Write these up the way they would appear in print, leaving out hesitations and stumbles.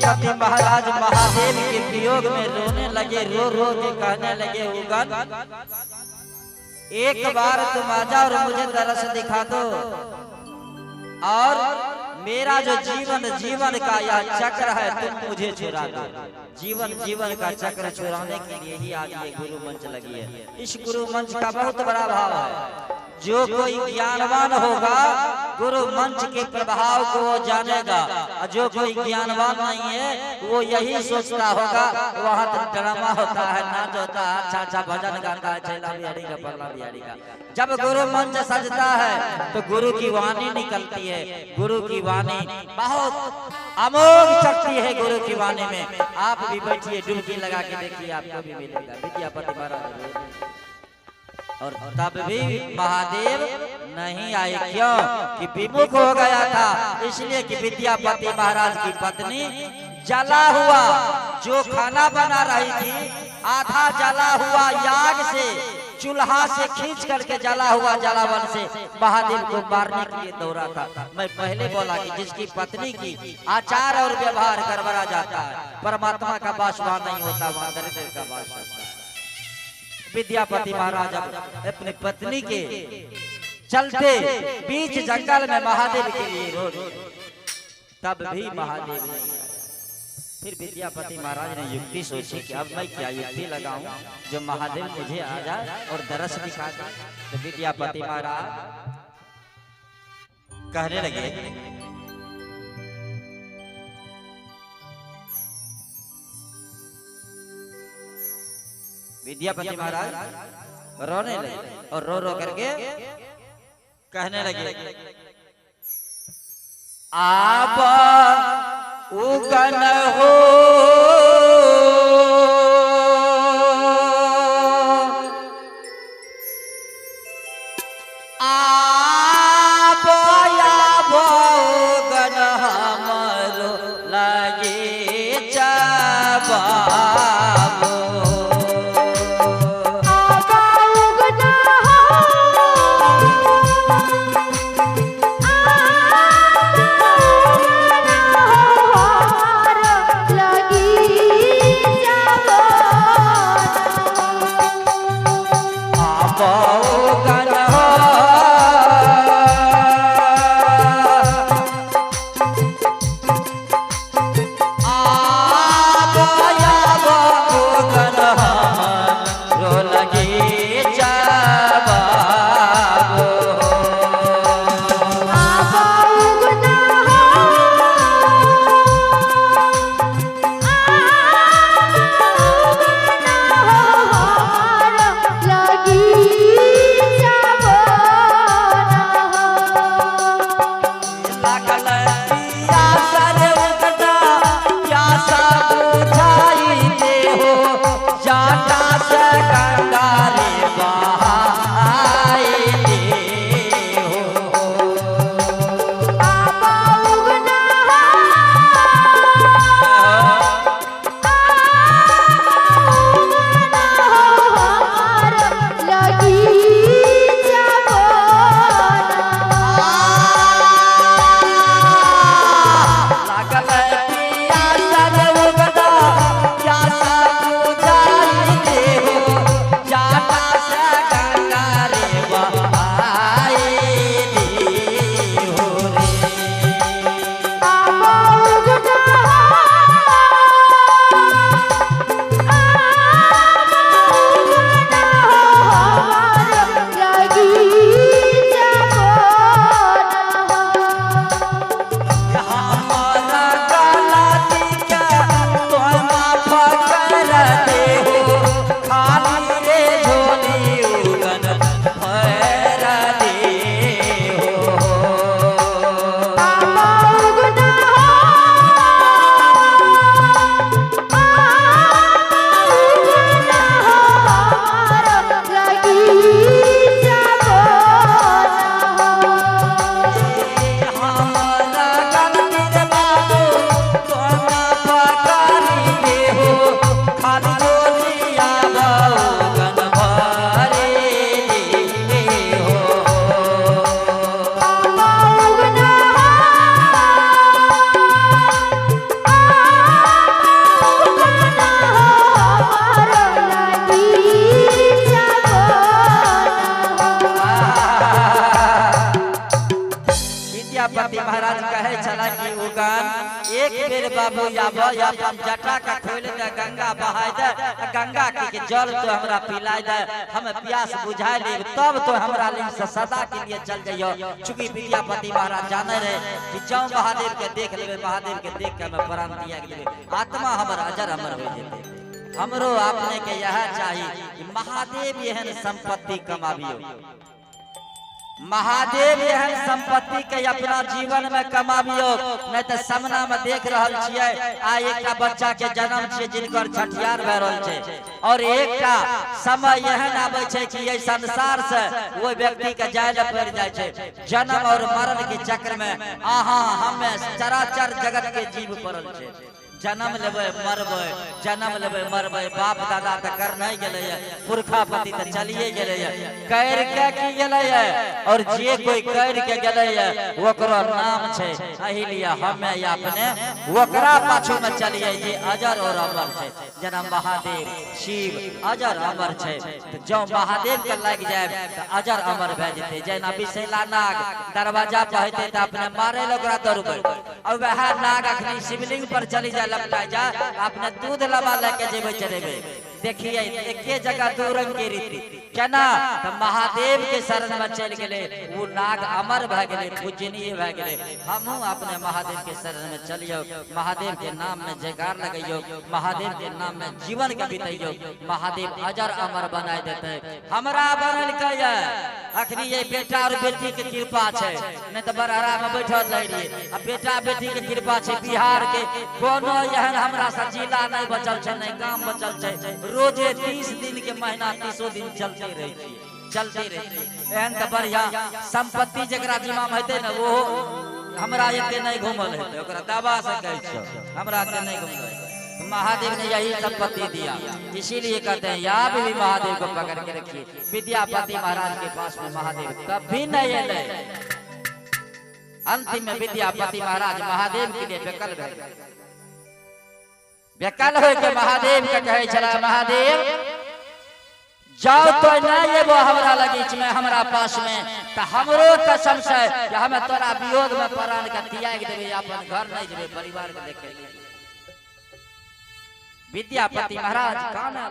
विद्यापति महाराज महादेव के वियोग में रोने लगे, रो रो के कहने लगे, उगन एक बार तुम आ जाओ और मुझे दरस दिखा दो, और मेरा जो जीवन का यह चक्र है तुम मुझे छुड़ा दो। जीवन का चक्र छुड़ाने के लिए ही आज ये गुरु मंच लगी है। इस गुरु मंच का बहुत बड़ा भाव है। जो कोई ज्ञानवान होगा गुरु मंच के प्रभाव को वो जानेगा, और जो कोई ज्ञानवान नहीं है वो यही सोचता होगा वहाँ तो ड्रामा होता है, नाच होता है, अच्छा अच्छा भजन गाता है, चैला बिहारी का पल्ला बिहारी का। जब गुरु मंच सजता है तो गुरु की वाणी निकलती है। गुरु की वाणी बहुत अमोघ शक्ति है गुरु की वाणी में। आप भी बैठिए, डुबकी लगा के देखिए, आपको भी मिलेगा विद्यापति महाराज। और तब भी महादेव नहीं आए, क्यों कि विमुख हो गया था, इसलिए कि विद्यापति महाराज की पत्नी जला हुआ जो खाना बना रही थी, आधा जला हुआ याग से, चूल्हा से खींच करके जला हुआ जलावन से महादेव को मारने के लिए दौड़ा था। मैं पहले बोला कि जिसकी पत्नी की आचार और व्यवहार गड़बड़ा जाता है, परमात्मा का वास वहां नहीं होता, वहां दरिद्र का वास होता है। विद्यापति महाराज अपनी पत्नी के चलते बीच जंगल में महादेव के लिए रो, तब भी महादेव नहीं आया। फिर विद्यापति महाराज ने युक्ति सोची कि अब मैं क्या युक्ति लगाऊं जो महादेव मुझे आ जाए और दरस दिखा दे। तो विद्यापति महाराज कहने लगे, विद्यापति महाराज रोने लगे और रो रो करके कहने लगे, आप उगन हो आप उगन हमरो लगे जाबा विद्यापति महाराज कहे चला कि उगान एक बेर बाबू आबो अपन जटा का खोल दे गंगा बहाय दे गंगा के जल तो हमरा पिलाय दे हम प्यास बुझा ले तब तो हमरा लिए सदा के लिए चल जाइयो। चूंकि विद्यापति महाराज जाने रहे कि जाऊं महादेव के देख लेबे महादेव के देख के मैं प्राण दिया गेले आत्मा हमर अजर अमर हो जेते। हमरो आपने के यह चाहिए कि महादेव एहन संपत्ति कमाबियो महादेव एहन संपत्ति के अपना जीवन में कमाबियो नहीं तो सामना में देख रहल छियै आ एकटा बच्चा के जन्म छियै जिनकर छठियार भए रहल छै और एकटा समय एहन आबै छै कि ये संसार से वो व्यक्ति के जाय ले पड़ जाय छै जन्म और मरण के चक्र में आहा हमें चराचर जगत के जीव पड़ल छै। जन्म लेबे मरबे जन्म लेबे मरबे बाप दादा तो कर नहीं गेले पुरखा पति तो चलिए गेले कर के की गेले और जे कोई कर के गेले ओकरो नाम छै एही लिए हमें अपने ओकरा पाछू में चलिए जे अजर और अमर छै। जना महादेव शिव अजर अमर छै तो जो महादेव के लग जाए तो अजर अमर भए जेते। जना विषैला नाग दरवाजा पे हेते तो अपने मारे ओकरा दौड़बे और वह नाग अखनी शिवलिंग पर चली जाए लपटा जा आपने दूध लबा लेके जेबे चढ़ेबे देखिए एके जगह दो रंग के रीति केना तो महादेव के शरण में चल गेले वो नाग अमर भए गेले पूजनीय भए गेले। हमहू अपने महादेव के शरण में चलियो महादेव के नाम में जयकार लगइयो महादेव के नाम में जीवन के बिताइयो महादेव अजर अमर बनाए देते। हमरा बनल के अखनी ये बेटा और बेटी के कृपा छै नहीं तो बड़हरा में बैठल रही अब बेटा बेटी के कृपा छै बिहार के कोनो एहन हमरा सा जिला नहीं बचल छै नहीं गांव बचल छै रोजे 30 दिन के महीना 30 दिन चलते रही एहन तो बढ़िया संपत्ति जकरा जिम्मा में हेते ना वो हमरा एते नहीं घूमल हेते ओकरा दावा से कहै छै हमरा एते नहीं घूमल। महादेव ने यही संपत्ति दिया इसीलिए कहते हैं आप भी महादेव को पकड़ के रखिए। विद्यापति महाराज के पास में महादेव कभी नहीं आए अंतिम में विद्यापति महाराज महादेव के लिए बेकल गए बेकल हो के महादेव के कहे चला महादेव जाओ तो नहीं ये वो हमरा लगी में हमरा पास में तो हमरो कसम से हमें तोरा वियोग में प्राण का त्याग देबे अपन घर नहीं जेबे परिवार के देखे। विद्यापति महाराज काना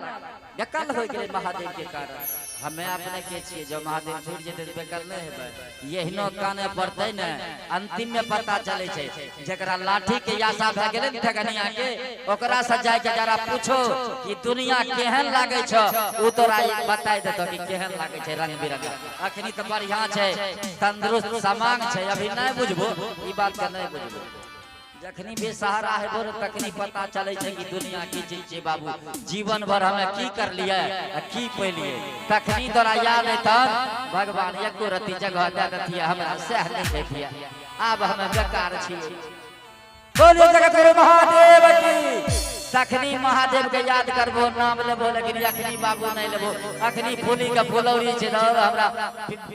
बेकल हो गए महादेव के कारण हमें अपने के छिए जो महादेव छूट जेते बेकल नहीं हेबे यहिनो काने पड़ते न अंतिम में पता चले छै जकरा लाठी के आशा भए गेले ठगनिया के ओकरा से जाय के जरा पूछो कि दुनिया केहन लागे छ उ तोरा बताय देतो कि केहन लागे छै रंग बिरंगा अखनी तो बढ़िया छै तंदुरुस्त समांग छै अभी नहीं बुझबो ई बात के नहीं बुझबो जखनी बेसहारा है बोर तखनी पता चले छै कि दुनिया की चीज छै बाबू जीवन भर हमें की कर लिए की पइलिए तखनी तोरा याद है तब भगवान एको रति जगह दे दतिया हमरा सह नहीं देखिया अब हमें बेकार छी। बोलिए जगत गुरु महादेव की तखनी महादेव के याद करबो नाम लेबो लेकिन अखनी बाबू नहीं लेबो अखनी फूली के फुलौरी छै हमरा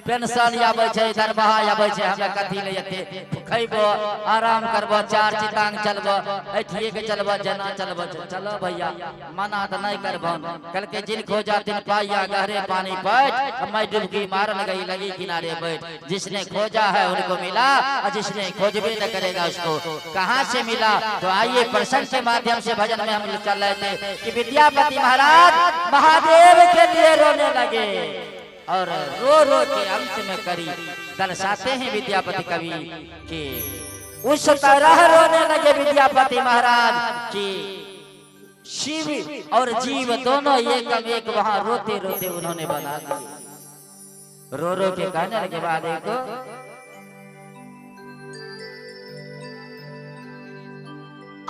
पेंशन आबै छै दरमाहा आबै छै हमरा कथी ले एते खइबो आराम करबो चार चितांग चलबो एठिए के चलबो जना चलबो चलो भैया मना तो नहीं करबो कल के जिन खोजा दिन पाया गहरे पानी बैठ मैं डुबकी मारन गई लगी किनारे बैठ जिसने खोजा है उनको मिला और जिसने खोजबे न करेगा उसको कहां से मिला। तो आइए प्रसंग के माध्यम से भजन में हम चल रहे थे कि विद्यापति महाराज महादेव के लिए रोने लगे और रो रो के अंत में करी दर्शाते हैं विद्यापति कवि कि उस तरह रोने लगे विद्यापति महाराज कि शिव और जीव दोनों एक वहां रोते रोते उन्होंने बना दिया। रो रो के कहने लगे महादेव को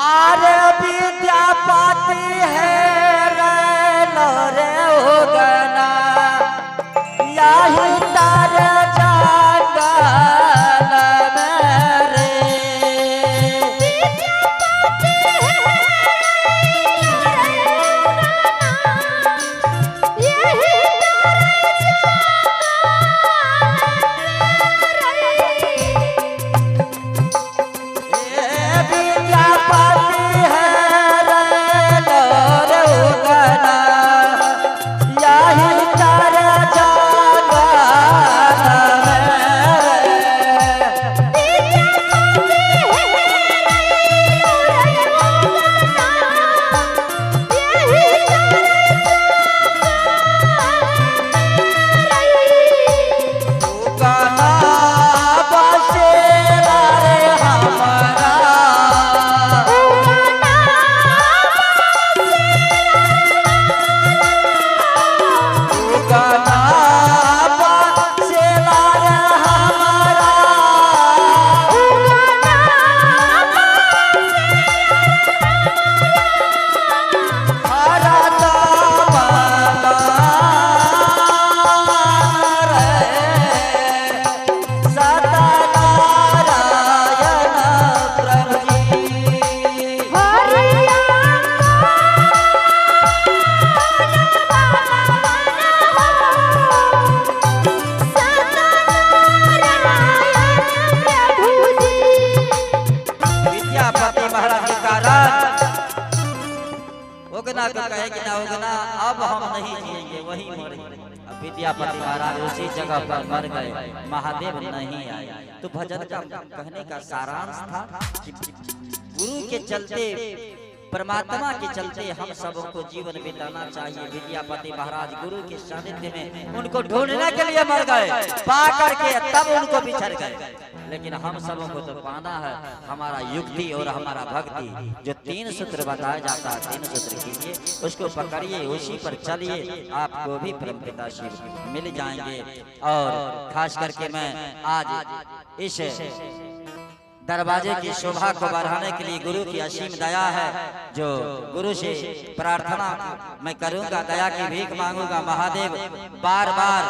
आरे विद्यापति है रे हो गना यही तारे या उगना को कहे कि ना उगना अब हम नहीं जिएंगे वही मरेंगे। अब विद्यापति महाराज उसी जगह पर मर गए, महादेव नहीं आए। तो भजन का कहने का सारांश था कि गुरु के चलते, परमात्मा के चलते हम सबों को जीवन बिताना चाहिए। विद्यापति महाराज गुरु के सानिध्य में उनको ढूंढने के लिए मर गए, पा करके तब उनको बिछड़ गए। लेकिन हम सबों को तो पाना है, हमारा युक्ति और हमारा भक्ति जो 3 सूत्र बताया जाता है, 3 सूत्र कीजिए, उसको पकड़िए, उसी पर चलिए, आपको भी परमपिता शिव मिल जाएंगे। और खास करके मैं आज इस दरवाजे की शोभा को बढ़ाने के लिए गुरु की असीम दया है, जो गुरु से प्रार्थना मैं करूंगा, दया की भीख मांगूंगा। महादेव बार बार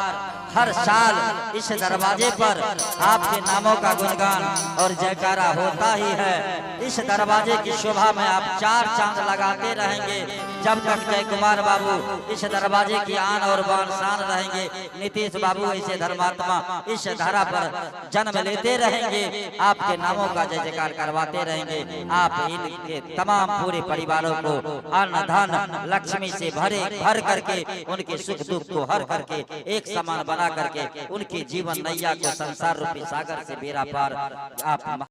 हर साल इस दरवाजे पर आपके नामों का गुणगान और जयकारा होता ही है। इस दरवाजे की शोभा में आप 4 चांद लगाते रहेंगे जब तक जय कुमार बाबू इस दरवाजे की आन और बान शान रहेंगे। नीतीश बाबू ऐसे धर्मात्मा इस धारा पर जन्म लेते रहेंगे, आपके नामों का जय जयकार करवाते रहेंगे। आप इनके तमाम पूरे परिवारों को अन्न धन लक्ष्मी से भर करके उनके सुख दुख को हर करके एक समान बना करके उनके जीवन नैया को संसार रूपी सागर से बेड़ा पार आप